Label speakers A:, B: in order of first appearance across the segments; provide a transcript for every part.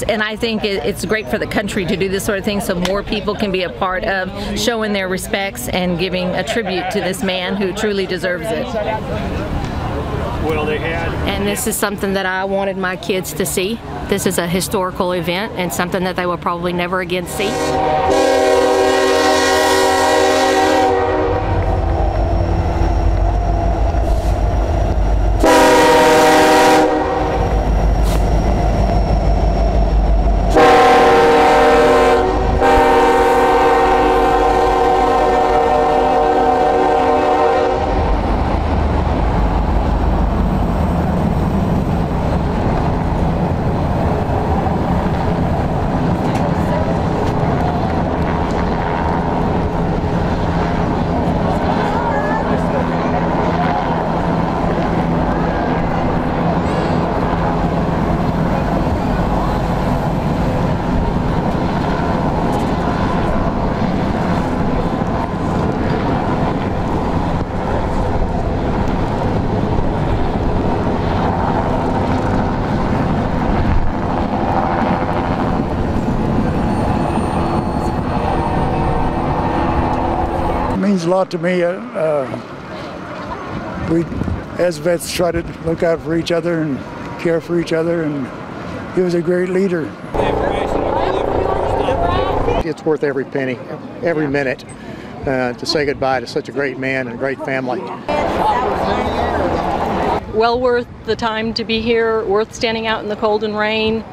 A: And I think it's great for the country to do this sort of thing so more people can be a part of showing their respects and giving a tribute to this man who truly deserves it.
B: Well, they had.
C: And this is something that I wanted my kids to see. This is a historical event and something that they will probably never again see.
D: Means a lot to me. We, as vets, try to look out for each other and care for each other, and he was a great leader.
E: It's worth every penny, every minute, to say goodbye to such a great man and a great family.
F: Well worth the time to be here, worth standing out in the cold and rain.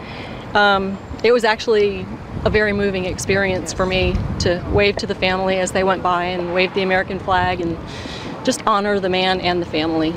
F: It was actually a very moving experience for me to wave to the family as they went by and wave the American flag and just honor the man and the family.